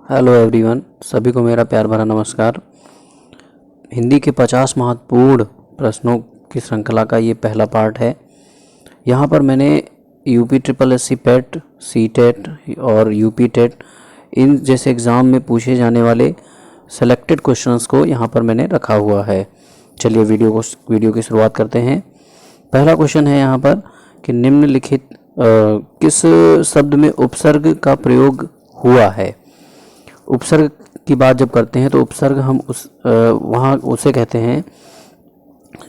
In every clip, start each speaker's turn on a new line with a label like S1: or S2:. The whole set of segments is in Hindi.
S1: हेलो एवरीवन, सभी को मेरा प्यार भरा नमस्कार। हिंदी के 50 महत्वपूर्ण प्रश्नों की श्रृंखला का ये पहला पार्ट है। यहाँ पर मैंने UP triple SC PET, C TET और यूपी टेट इन जैसे एग्ज़ाम में पूछे जाने वाले सेलेक्टेड क्वेश्चंस को यहाँ पर मैंने रखा हुआ है। चलिए वीडियो की शुरुआत करते हैं। पहला क्वेश्चन है यहाँ पर कि निम्नलिखित किस शब्द में उपसर्ग का प्रयोग हुआ है। उपसर्ग की बात जब करते हैं तो उपसर्ग हम वहाँ उसे कहते हैं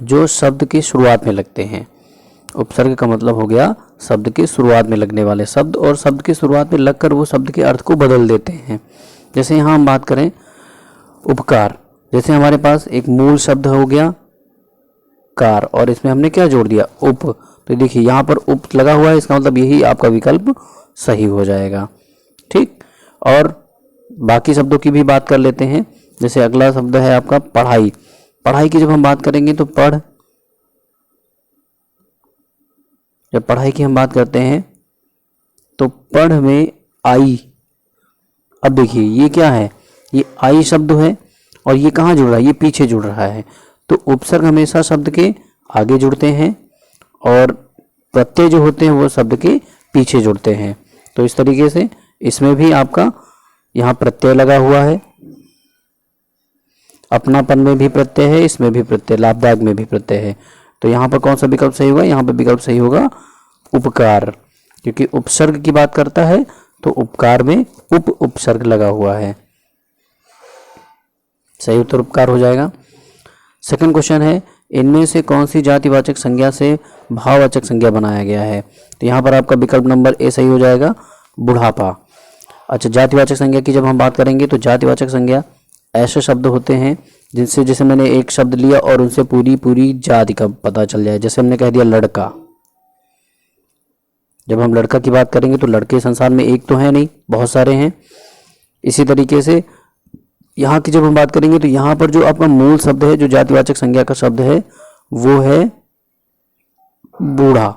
S1: जो शब्द की शुरुआत में लगते हैं। उपसर्ग का मतलब हो गया शब्द की शुरुआत में लगने वाले शब्द, और शब्द की शुरुआत में लगकर वो शब्द के अर्थ को बदल देते हैं। जैसे यहाँ हम बात करें उपकार, जैसे हमारे पास एक मूल शब्द हो गया कार और इसमें हमने क्या जोड़ दिया उप, तो देखिए यहाँ पर उप लगा हुआ है, इसका मतलब यही आपका विकल्प सही हो जाएगा। ठीक, और बाकी शब्दों की भी बात कर लेते हैं। जैसे अगला शब्द है आपका पढ़ाई। पढ़ाई की जब हम बात करेंगे तो जब पढ़ाई की हम बात करते हैं तो पढ़ में आई। अब देखिए ये क्या है, ये आई शब्द है और ये कहाँ जुड़ रहा है, ये पीछे जुड़ रहा है। तो उपसर्ग हमेशा शब्द के आगे जुड़ते हैं और प्रत्यय जो होते हैं वो शब्द के पीछे जुड़ते हैं। तो इस तरीके से इसमें भी आपका यहाँ प्रत्यय लगा हुआ है, अपनापन में भी प्रत्यय है, इसमें भी प्रत्यय, लाभदायक में भी प्रत्यय है। तो यहाँ पर कौन सा विकल्प सही होगा, यहाँ पर विकल्प सही होगा उपकार, क्योंकि उपसर्ग की बात करता है तो उपकार में उपसर्ग लगा हुआ है। सही उत्तर उपकार हो जाएगा। सेकंड क्वेश्चन है इनमें से कौन सी जातिवाचक संज्ञा से भाववाचक संज्ञा बनाया गया है। तो यहाँ पर आपका विकल्प नंबर ए सही हो जाएगा, बुढ़ापा। अच्छा, जातिवाचक संज्ञा की जब हम बात करेंगे तो जातिवाचक संज्ञा ऐसे शब्द होते हैं जिनसे, जैसे मैंने एक शब्द लिया और उनसे पूरी जाति का पता चल जाए। जैसे हमने कह दिया लड़का, जब हम लड़का की बात करेंगे तो लड़के संसार में एक तो है नहीं, बहुत सारे हैं। इसी तरीके से यहाँ की जब हम बात करेंगे तो यहाँ पर जो आपका मूल शब्द है, जो जातिवाचक संज्ञा का शब्द है वो है बूढ़ा,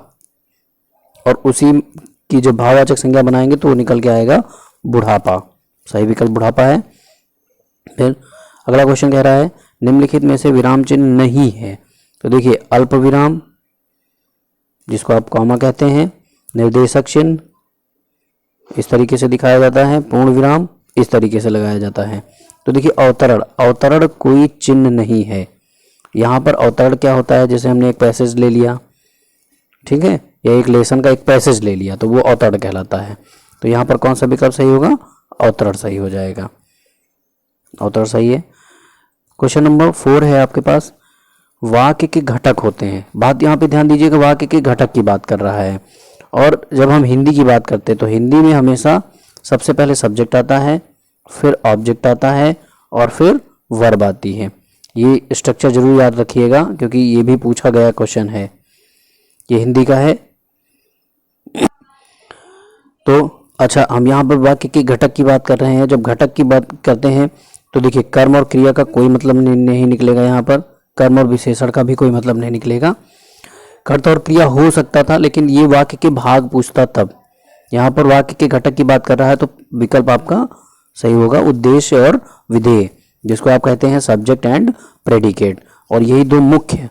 S1: और उसी की जब भाववाचक संज्ञा बनाएंगे तो वो निकल के आएगा बुढ़ापा। सही विकल्प बुढ़ापा है। फिर अगला क्वेश्चन कह रहा है निम्नलिखित में से विराम चिन्ह नहीं है। तो देखिए अल्प विराम जिसको आप कॉमा कहते हैं, निर्देशक चिन्ह इस तरीके से दिखाया जाता है, पूर्ण विराम इस तरीके से लगाया जाता है। तो देखिए अवतरण कोई चिन्ह नहीं है। यहाँ पर अवतरण क्या होता है, जैसे हमने एक पैसेज ले लिया, ठीक है, या एक लेसन का एक पैसेज ले लिया तो वो अवतरण कहलाता है। तो यहाँ पर कौन सा विकल्प सही होगा, अवतरण सही हो जाएगा, अवतरण सही है। क्वेश्चन नंबर 4 है आपके पास, वाक्य के घटक होते हैं। बात यहाँ पे ध्यान दीजिएगा, वाक्य के घटक की बात कर रहा है। और जब हम हिंदी की बात करते हैं तो हिंदी में हमेशा सबसे पहले सब्जेक्ट आता है, फिर ऑब्जेक्ट आता है और फिर वर्ब आती है। ये स्ट्रक्चर जरूर याद रखिएगा क्योंकि ये भी पूछा गया क्वेश्चन है, ये हिंदी का है। तो अच्छा, हम यहाँ पर वाक्य के घटक की बात कर रहे हैं। जब घटक की बात करते हैं तो देखिए कर्म और क्रिया का कोई मतलब नहीं निकलेगा। यहाँ पर कर्म और विशेषण का भी कोई मतलब नहीं निकलेगा। कर्ता और क्रिया हो सकता था लेकिन ये वाक्य के भाग पूछता तब। यहाँ पर वाक्य के घटक की बात कर रहा है तो विकल्प आपका सही होगा उद्देश्य और विधेय, जिसको आप कहते हैं सब्जेक्ट एंड प्रेडिकेट। और यही दो मुख्य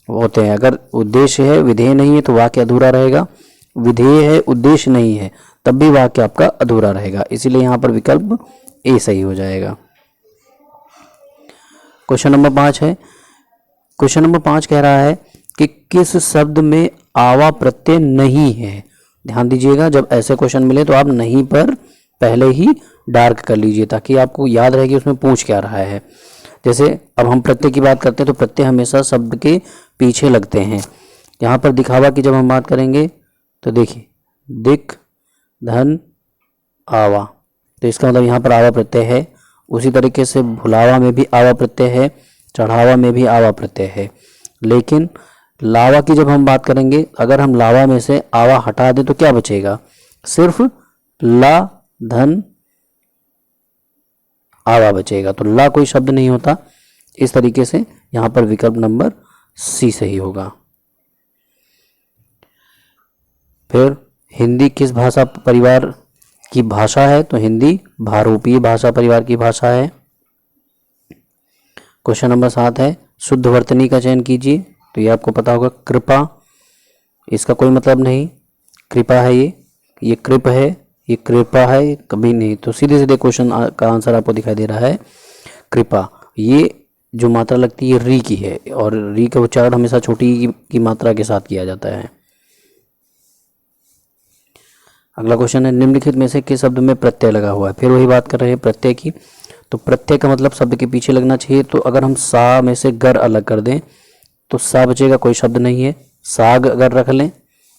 S1: होते हैं। अगर उद्देश्य है विधेय नहीं है तो वाक्य अधूरा रहेगा, विधेय है उद्देश्य नहीं है तब भी वाक्य आपका अधूरा रहेगा। इसीलिए यहाँ पर विकल्प ए सही हो जाएगा। क्वेश्चन नंबर 5 है। क्वेश्चन नंबर 5 कह रहा है कि किस शब्द में आवा प्रत्यय नहीं है। ध्यान दीजिएगा, जब ऐसे क्वेश्चन मिले तो आप नहीं पर पहले ही डार्क कर लीजिए ताकि आपको याद रहे कि उसमें पूछ क्या रहा है। जैसे अब हम प्रत्यय की बात करते हैं तो प्रत्यय हमेशा शब्द के पीछे लगते हैं। यहाँ पर दिखावा की जब हम बात करेंगे तो देखिए दिक धन आवा, तो इसका मतलब यहाँ पर आवा प्रत्यय है। उसी तरीके से भुलावा में भी आवा प्रत्यय है, चढ़ावा में भी आवा प्रत्यय है। लेकिन लावा की जब हम बात करेंगे, अगर हम लावा में से आवा हटा दें तो क्या बचेगा, सिर्फ ला धन आवा बचेगा। तो ला कोई शब्द नहीं होता। इस तरीके से यहाँ पर विकल्प नंबर सी सही होगा। फिर हिंदी किस भाषा परिवार की भाषा है तो हिंदी भारूपीय भाषा परिवार की भाषा है। क्वेश्चन नंबर 7 है शुद्ध वर्तनी का चयन कीजिए। तो ये आपको पता होगा कृपा, इसका कोई मतलब नहीं, कृपा है ये कृप है, ये कृपा है कभी नहीं। तो सीधे सीधे क्वेश्चन का आंसर आपको दिखाई दे रहा है कृपा। ये जो मात्रा लगती है री की है और री का उच्चारण हमेशा छोटी की मात्रा के साथ किया जाता है। अगला क्वेश्चन है निम्नलिखित में से किस शब्द में प्रत्यय लगा हुआ है। फिर वही बात कर रहे हैं प्रत्यय की। तो प्रत्यय का मतलब शब्द के पीछे लगना चाहिए। तो अगर हम सा में से गर अलग कर दें तो सा बचेगा, कोई शब्द नहीं है। साग अगर रख लें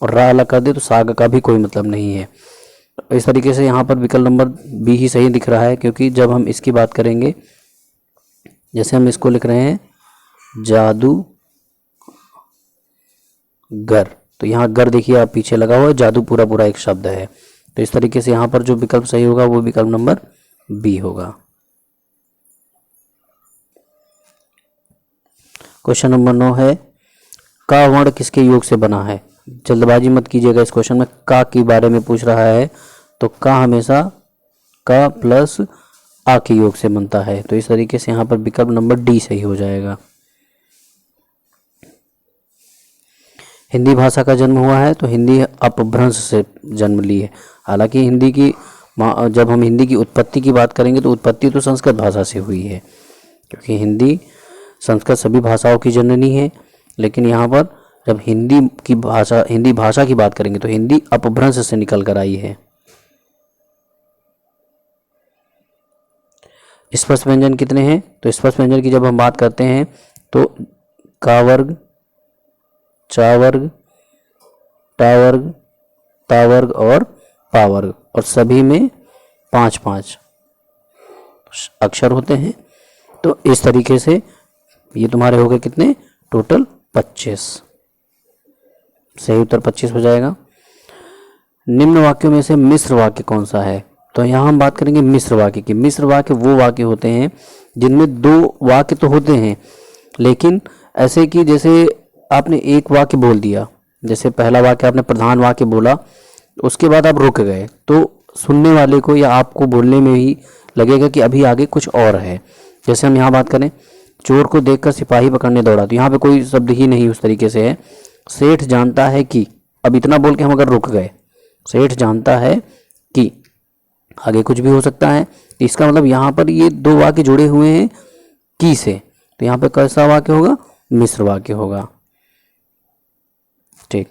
S1: और रा अलग कर दें तो साग का भी कोई मतलब नहीं है। इस तरीके से यहाँ पर विकल्प नंबर बी ही सही दिख रहा है, क्योंकि जब हम इसकी बात करेंगे, जैसे हम इसको लिख रहे हैं जादू गर, तो यहाँ गर देखिए आप पीछे लगा हुआ है, जादू पूरा पूरा एक शब्द है। तो इस तरीके से यहाँ पर जो विकल्प सही होगा वो विकल्प नंबर बी होगा। क्वेश्चन नंबर 9 है का वर्ण किसके योग से बना है। जल्दबाजी मत कीजिएगा, इस क्वेश्चन में का के बारे में पूछ रहा है। तो का हमेशा का प्लस आ के योग से बनता है। तो इस तरीके से यहाँ पर विकल्प नंबर डी सही हो जाएगा। हिंदी भाषा का जन्म हुआ है तो हिंदी अपभ्रंश से जन्म ली है। हालांकि हिंदी की जब हम हिंदी की उत्पत्ति की बात करेंगे तो उत्पत्ति तो संस्कृत भाषा से हुई है, क्योंकि हिंदी संस्कृत सभी भाषाओं की जननी है। लेकिन यहाँ पर जब हिंदी भाषा की बात करेंगे तो हिंदी अपभ्रंश से निकल कर आई है। स्पष्ट व्यंजन कितने हैं। तो स्पष्ट व्यंजन की जब हम बात करते हैं तो का वर्ग, चा वर्ग, टा वर्ग, ता वर्ग और पा वर्ग, और सभी में 5-5 अक्षर होते हैं। तो इस तरीके से ये तुम्हारे हो गए कितने, टोटल 25। सही उत्तर 25 हो जाएगा। निम्न वाक्यों में से मिश्र वाक्य कौन सा है। तो यहाँ हम बात करेंगे मिश्र वाक्य की। मिश्र वाक्य वो वाक्य होते हैं जिनमें दो वाक्य तो होते हैं, लेकिन ऐसे कि जैसे आपने एक वाक्य बोल दिया, जैसे पहला वाक्य आपने प्रधान वाक्य बोला, उसके बाद आप रुक गए, तो सुनने वाले को या आपको बोलने में ही लगेगा कि अभी आगे कुछ और है। जैसे हम यहाँ बात करें, चोर को देखकर सिपाही पकड़ने दौड़ा, तो यहाँ पे कोई शब्द ही नहीं उस तरीके से है। सेठ जानता है कि, अब इतना बोल के हम अगर रुक गए, सेठ जानता है कि, आगे कुछ भी हो सकता है। इसका मतलब यहाँ पर ये दो वाक्य जुड़े हुए हैं की से, तो यहाँ पे कैसा वाक्य होगा, मिश्र वाक्य होगा। ठीक।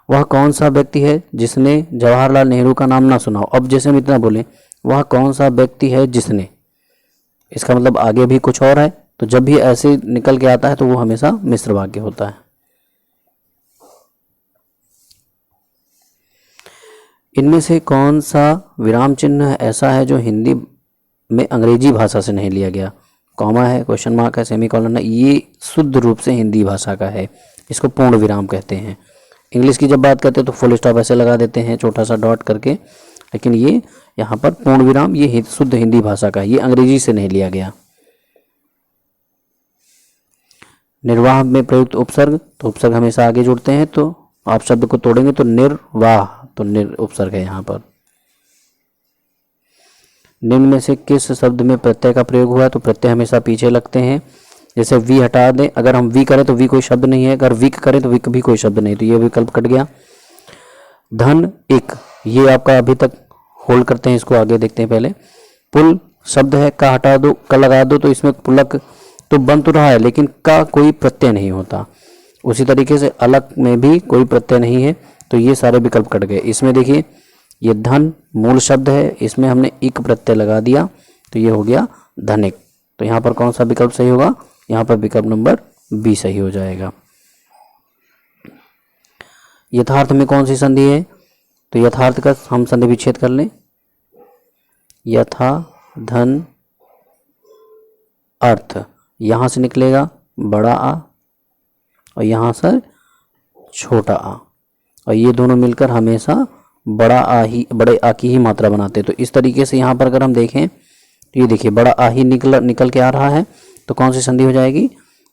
S1: वह कौन सा व्यक्ति है जिसने जवाहरलाल नेहरू का नाम ना सुना हो। अब जैसे हम इतना बोले वह कौन सा व्यक्ति है जिसने, इसका मतलब आगे भी कुछ और है। तो जब भी ऐसे निकल के आता है तो वो हमेशा मिश्र वाक्य होता है। इनमें से कौन सा विराम चिन्ह ऐसा है जो हिंदी में अंग्रेजी भाषा से नहीं लिया गया। कॉमा है, क्वेश्चन मार्क है, सेमीकोलन है, ये शुद्ध रूप से हिंदी भाषा का है। इसको पूर्ण विराम कहते हैं। इंग्लिश की जब बात करते हैं तो फुल स्टॉप ऐसे लगा देते हैं छोटा सा डॉट करके, लेकिन ये यहाँ पर पूर्ण विराम, ये शुद्ध हिंदी भाषा का है, ये अंग्रेजी से नहीं लिया गया। निर्वाह में प्रयुक्त उपसर्ग, तो उपसर्ग हमेशा आगे जुड़ते हैं, तो आप शब्द को तोड़ेंगे तो निर्वाह, तो निर उपसर्ग है यहाँ पर। निम्न में से किस शब्द में प्रत्यय का प्रयोग हुआ है। तो प्रत्यय हमेशा पीछे लगते हैं। जैसे वी हटा दें, अगर हम वी करें तो वी कोई शब्द नहीं है, अगर विक करें तो विक भी कोई शब्द नहीं, तो ये विकल्प कट गया। धन एक, ये आपका अभी तक होल्ड करते हैं, इसको आगे देखते हैं। पहले पुल शब्द है, का हटा दो, का लगा दो, तो इसमें पुलक तो बन तो रहा है, लेकिन का कोई प्रत्यय नहीं होता। उसी तरीके से अलग में भी कोई प्रत्यय नहीं है, तो ये सारे विकल्प कट गए। इसमें देखिए ये धन मूल शब्द है, इसमें हमने इक प्रत्यय लगा दिया, तो ये हो गया धनिक। तो यहाँ पर कौन सा विकल्प सही होगा, यहाँ पर विकल्प नंबर बी सही हो जाएगा। यथार्थ में कौन सी संधि है। तो यथार्थ का हम संधि विच्छेद कर लें। यथा धन अर्थ, यहाँ से निकलेगा बड़ा आ और यहाँ से छोटा आ, और ये दोनों मिलकर हमेशा बड़े आ की ही मात्रा बनाते हैं। तो इस तरीके से यहाँ पर अगर हम देखें तो ये देखिए बड़ा आ ही निकल के आ रहा है, तो कौन सी संधि हो जाएगी,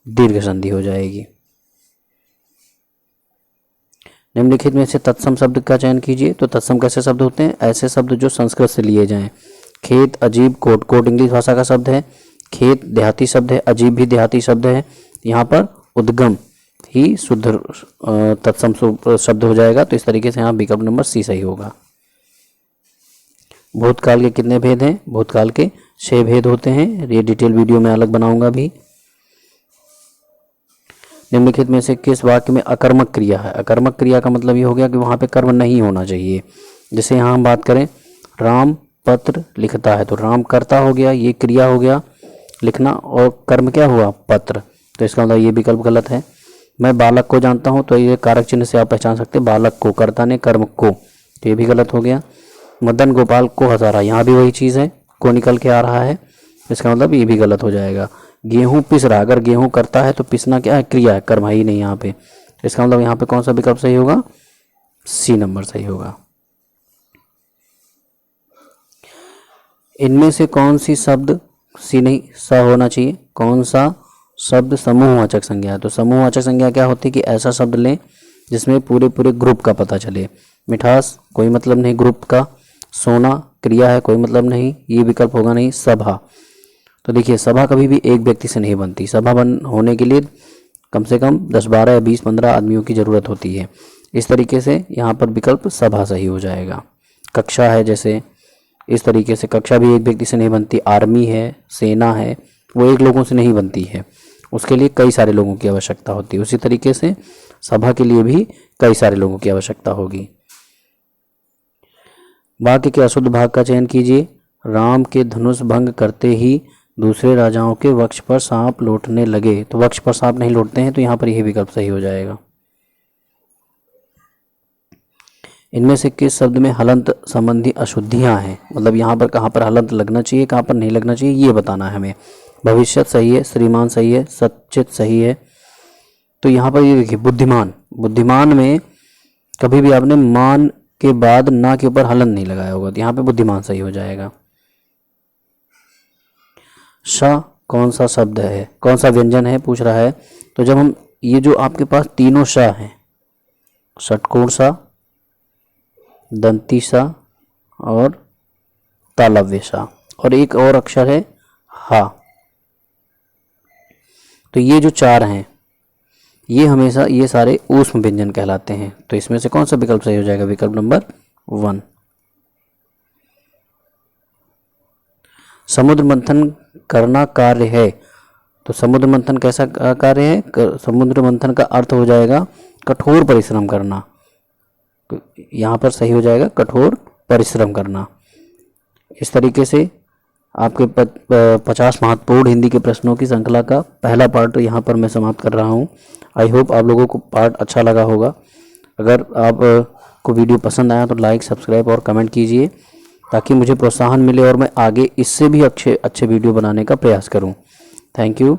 S1: दीर्घ संधि हो जाएगी। निम्नलिखित में से तत्सम शब्द का चयन कीजिए। तो तत्सम कैसे शब्द होते हैं? ऐसे शब्द जो संस्कृत से लिए जाएं। खेत, अजीब, कोट, कोट इंग्लिश भाषा का शब्द है। खेत देहाती शब्द है, अजीब भी देहाती शब्द है। यहाँ पर उद्गम ही शुद्ध तत्सम शब्द हो जाएगा। तो इस तरीके से यहाँ विकल्प नंबर सी सही होगा। भूतकाल के कितने भेद हैं? भूतकाल के 6 भेद होते हैं। ये डिटेल वीडियो में अलग बनाऊंगा भी। निम्नलिखित में से किस वाक्य में अकर्मक क्रिया है? अकर्मक क्रिया का मतलब ये हो गया कि वहाँ पे कर्म नहीं होना चाहिए। जैसे यहाँ हम बात करें, राम पत्र लिखता है, तो राम कर्ता हो गया, ये क्रिया हो गया लिखना, और कर्म क्या हुआ? पत्र। तो इसका मतलब ये विकल्प गलत है। मैं बालक को जानता हूँ, तो ये कारक चिन्ह से आप पहचान सकते हैं बालक को, कर्ता ने कर्म को, तो ये भी गलत हो गया। मदन गोपाल को हंसा रहा, यहाँ भी वही चीज़ है, को निकल के आ रहा है, इसका मतलब ये भी गलत हो जाएगा। गेहूं पिस रहा, अगर गेहूं करता है तो पिसना क्या है? क्रिया है, कर्म ही नहीं यहाँ पे। इसका मतलब यहाँ पे कौन सा विकल्प सही होगा? सी नंबर सही होगा। इनमें से कौन सी शब्द सी नहीं सा होना चाहिए? कौन सा शब्द समूहवाचक संज्ञा है? तो समूहवाचक संज्ञा क्या होती है कि ऐसा शब्द लें जिसमें पूरे पूरे ग्रुप का पता चले। मिठास कोई मतलब नहीं ग्रुप का। सोना क्रिया है, कोई मतलब नहीं, ये विकल्प होगा नहीं। सभा, तो देखिए सभा कभी भी एक व्यक्ति से नहीं बनती। सभा होने के लिए कम से कम 10, 12 या 20, 15 आदमियों की ज़रूरत होती है। इस तरीके से यहाँ पर विकल्प सभा सही हो जाएगा। कक्षा है, जैसे इस तरीके से कक्षा भी एक व्यक्ति से नहीं बनती। आर्मी है, सेना है, वो एक लोगों से नहीं बनती है, उसके लिए कई सारे लोगों की आवश्यकता होती है। उसी तरीके से सभा के लिए भी कई सारे लोगों की आवश्यकता होगी। वाक्य के अशुद्ध भाग का चयन कीजिए। राम के धनुष भंग करते ही दूसरे राजाओं के वक्ष पर सांप लौटने लगे, तो वक्ष पर सांप नहीं लौटते हैं, तो यहाँ पर यही विकल्प सही हो जाएगा। इनमें से किस शब्द में हलंत संबंधी अशुद्धियां हैं? मतलब यहाँ पर कहाँ पर हलंत लगना चाहिए, कहाँ पर नहीं लगना चाहिए, ये बताना है हमें। भविष्यत सही है, श्रीमान सही है, सचित सही है। तो यहाँ पर ये देखिए बुद्धिमान, बुद्धिमान में कभी भी आपने मान के बाद ना के ऊपर हलंत नहीं लगाया होगा, तो यहाँ पे बुद्धिमान सही हो जाएगा। श कौन सा शब्द है, कौन सा व्यंजन है पूछ रहा है। तो जब हम ये जो आपके पास तीनों श हैं, षटकोण सा, दंती सा और तालव्य सा, और एक और अक्षर है हा, तो ये जो 4 हैं ये हमेशा ये सारे ऊष्म व्यंजन कहलाते हैं। तो इसमें से कौन सा विकल्प सही हो जाएगा? विकल्प नंबर 1। समुद्र मंथन करना कार्य है, तो समुद्र मंथन कैसा कार्य है? समुद्र मंथन का अर्थ हो जाएगा कठोर परिश्रम करना, तो यहाँ पर सही हो जाएगा कठोर परिश्रम करना। इस तरीके से आपके 50 महत्वपूर्ण हिंदी के प्रश्नों की श्रृंखला का पहला पार्ट यहाँ पर मैं समाप्त कर रहा हूँ। आई होप आप लोगों को पार्ट अच्छा लगा होगा। अगर आप को वीडियो पसंद आया तो लाइक, सब्सक्राइब और कमेंट कीजिए, ताकि मुझे प्रोत्साहन मिले और मैं आगे इससे भी अच्छे वीडियो बनाने का प्रयास करूं। Thank you.